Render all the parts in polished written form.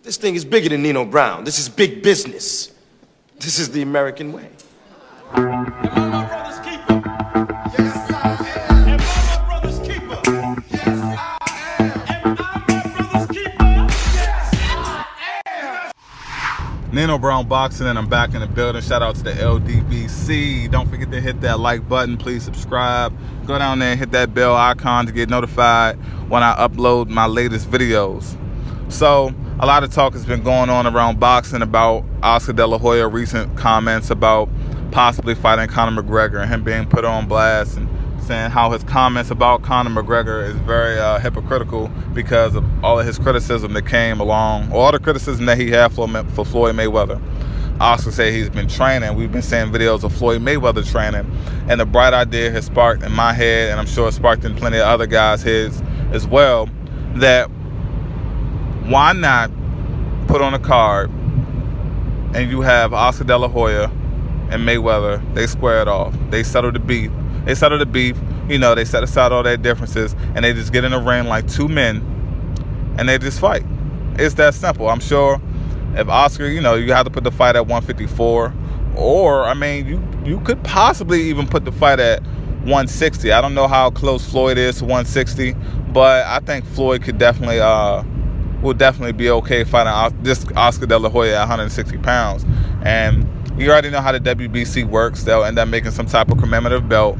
This thing is bigger than Nino Brown. This is big business. This is the American way. Am I my brother's keeper? Yes, I am. Am I my brother's keeper? Yes, I am. Am I my brother's keeper? Yes, I am. Nino Brown Boxing, and I'm back in the building. Shout out to the LDBC. Don't forget to hit that like button. Please subscribe. Go down there and hit that bell icon to get notified when I upload my latest videos. So, a lot of talk has been going on around boxing about Oscar De La Hoya recent comments about possibly fighting Conor McGregor and him being put on blast and saying how his comments about Conor McGregor is very hypocritical because of all of his criticism that came along, or all the criticism that he had for Floyd Mayweather. Oscar said he's been training. We've been seeing videos of Floyd Mayweather training, and the bright idea has sparked in my head, and I'm sure it sparked in plenty of other guys' heads as well, that why not put on a card and you have Oscar De La Hoya and Mayweather? They square it off. They settle the beef. They settle the beef. You know, they set aside all their differences and they just get in the ring like two men and they just fight. It's that simple. I'm sure if Oscar, you know, you have to put the fight at 154, or I mean, you could possibly even put the fight at 160. I don't know how close Floyd is to 160, but I think Floyd could definitely will definitely be okay fighting this Oscar De La Hoya at 160 pounds. And you already know how the WBC works. They'll end up making some type of commemorative belt,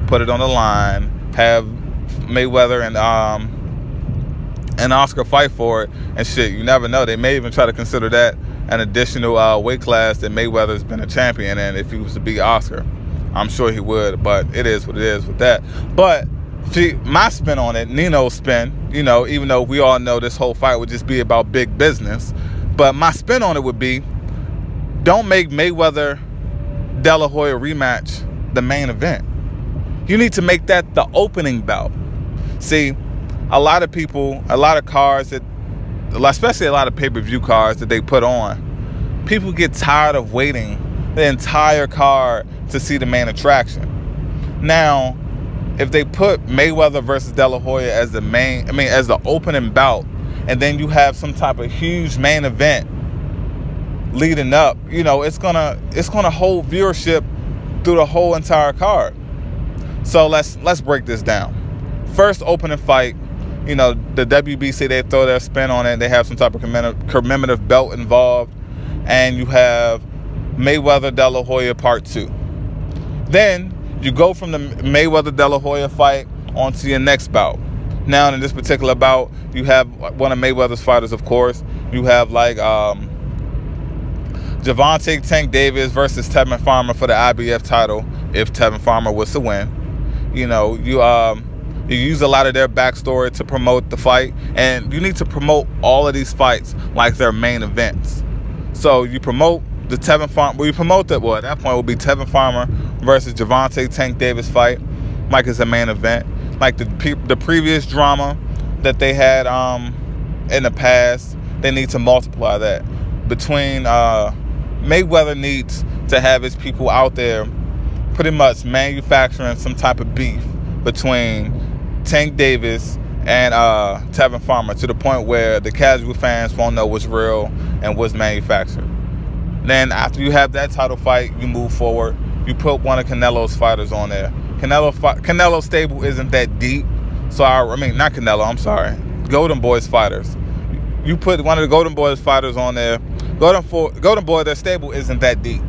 put it on the line, have Mayweather and Oscar fight for it, and shit, you never know. They may even try to consider that an additional weight class that Mayweather's been a champion in if he was to beat Oscar. I'm sure he would, but it is what it is with that. But see, my spin on it, Nino's spin, you know, even though we all know this whole fight would just be about big business, but my spin on it would be, don't make Mayweather De La Hoya rematch the main event. You need to make that the opening bout. See, a lot of people, a lot of cards that, especially a lot of pay-per-view cards that they put on, people get tired of waiting the entire card to see the main attraction. Now, if they put Mayweather versus De La Hoya as the main, as the opening bout, and then you have some type of huge main event leading up, you know, it's gonna hold viewership through the whole entire card. So let's break this down. First opening fight, you know, the WBC, they throw their spin on it. They have some type of commemorative belt involved, and you have Mayweather De La Hoya Part 2. Then you go from the Mayweather De La Hoya fight onto your next bout. Now, in this particular bout, you have one of Mayweather's fighters, of course. You have like Gervonta Tank Davis versus Tevin Farmer for the IBF title, if Tevin Farmer was to win. You know, you use a lot of their backstory to promote the fight, and you need to promote all of these fights like they're main events. So you promote the Tevin Farmer, well, you promote that, well, at that point it will be Tevin Farmer versus Gervonta Tank Davis fight like it's a main event. Like the previous drama that they had in the past, they need to multiply that. Between Mayweather needs to have his people out there pretty much manufacturing some type of beef between Tank Davis and Tevin Farmer, to the point where the casual fans won't know what's real and what's manufactured. Then after you have that title fight, you move forward. You put one of Canelo's fighters on there. Canelo's stable isn't that deep. So not Canelo, I'm sorry. Golden Boy's fighters. You put one of the Golden Boy's fighters on there. Golden Boy, their stable isn't that deep.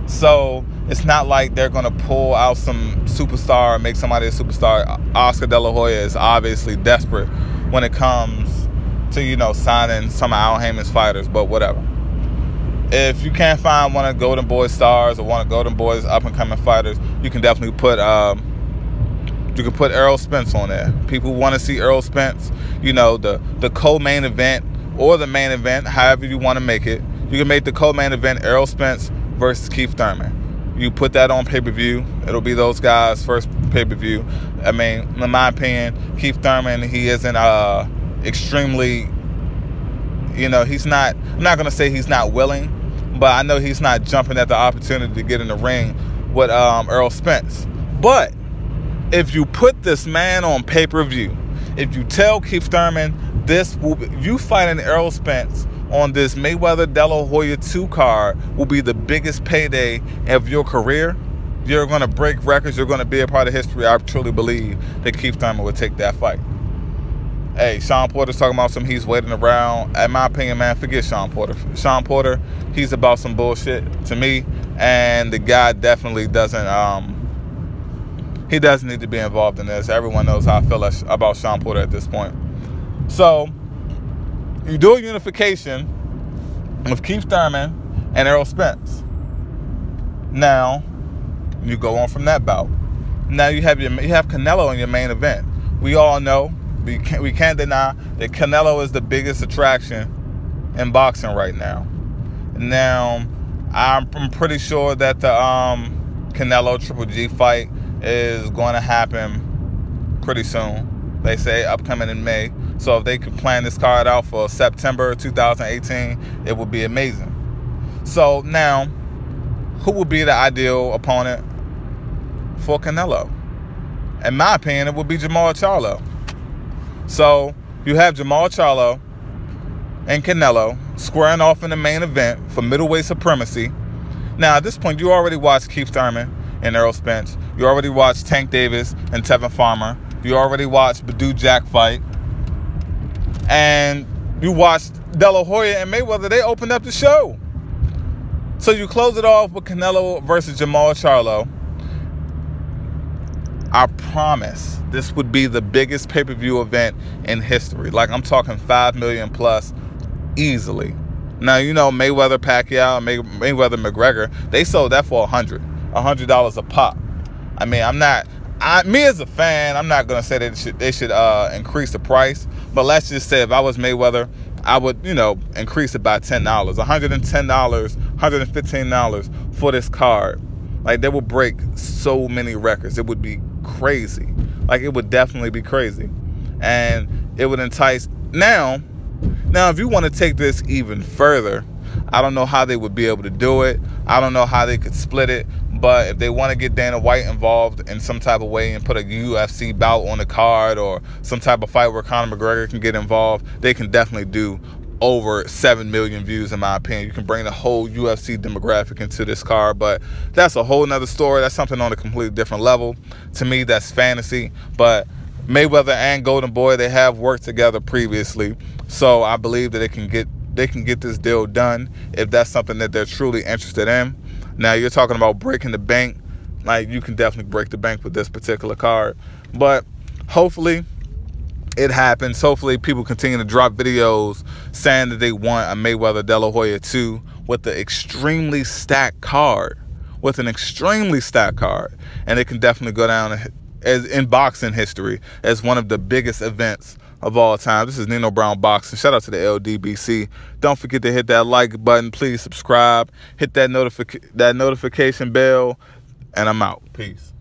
So it's not like they're going to pull out some superstar and make somebody a superstar. Oscar De La Hoya is obviously desperate when it comes to, you know, signing some of Al Heyman's fighters, but whatever. If you can't find one of Golden Boy's stars or one of Golden Boy's up-and-coming fighters, you can definitely put Errol Spence on there. People want to see Errol Spence, you know, the co-main event or the main event, however you want to make it. You can make the co-main event Errol Spence versus Keith Thurman. You put that on pay-per-view. It'll be those guys' first pay-per-view. I mean, in my opinion, Keith Thurman, he isn't extremely, you know, he's not, I'm not going to say he's not willing, but I know he's not jumping at the opportunity to get in the ring with Errol Spence. But if you put this man on pay-per-view, if you tell Keith Thurman, this will be, you fighting Errol Spence on this Mayweather De La Hoya 2 card will be the biggest payday of your career. You're going to break records. You're going to be a part of history. I truly believe that Keith Thurman would take that fight. Hey, Sean Porter's talking about some he's waiting around. In my opinion, man, forget Sean Porter. Sean Porter, he's about some bullshit to me. And the guy definitely doesn't, he doesn't need to be involved in this. Everyone knows how I feel about Sean Porter at this point. So, you do a unification of Keith Thurman and Errol Spence. Now, you go on from that bout. Now you have Canelo in your main event. We all know, we can't deny that Canelo is the biggest attraction in boxing right now. Now, I'm pretty sure that the Canelo Triple G fight is going to happen pretty soon. They say upcoming in May. So if they could plan this card out for September 2018, it would be amazing. So now, who would be the ideal opponent for Canelo? In my opinion, it would be Jamal Charlo. So you have Jamal Charlo and Canelo squaring off in the main event for middleweight supremacy. Now, at this point, you already watched Keith Thurman and Errol Spence. You already watched Tank Davis and Tevin Farmer. You already watched Badou Jack fight. And you watched De La Hoya and Mayweather. They opened up the show. So you close it off with Canelo versus Jamal Charlo. I promise this would be the biggest pay-per-view event in history. Like, I'm talking 5 million plus easily. Now, you know, Mayweather Pacquiao, Mayweather McGregor, they sold that for $100 a pop. I mean, me as a fan, I'm not gonna say that they should increase the price, but let's just say if I was Mayweather, I would, you know, increase it by $10, $110, $115 for this card. Like, they would break so many records. It would be crazy. Like, it would definitely be crazy, and it would entice. Now, if you want to take this even further, I don't know how they would be able to do it. I don't know how they could split it. But if they want to get Dana White involved in some type of way and put a UFC bout on the card or some type of fight where Conor McGregor can get involved, they can definitely do over 7 million views, in my opinion. You can bring the whole UFC demographic into this card, but that's a whole nother story. That's something on a completely different level. To me, that's fantasy. But Mayweather and Golden Boy, they have worked together previously, so I believe that they can get this deal done if that's something that they're truly interested in. Now, you're talking about breaking the bank. Like, you can definitely break the bank with this particular card. But hopefully it happens. Hopefully people continue to drop videos saying that they want a Mayweather De La Hoya 2 with the extremely stacked card. With an extremely stacked card. And it can definitely go down as in boxing history as one of the biggest events of all time. This is Nino Brown Boxing. Shout out to the LDBC. Don't forget to hit that like button. Please subscribe. Hit that notification bell. And I'm out. Peace.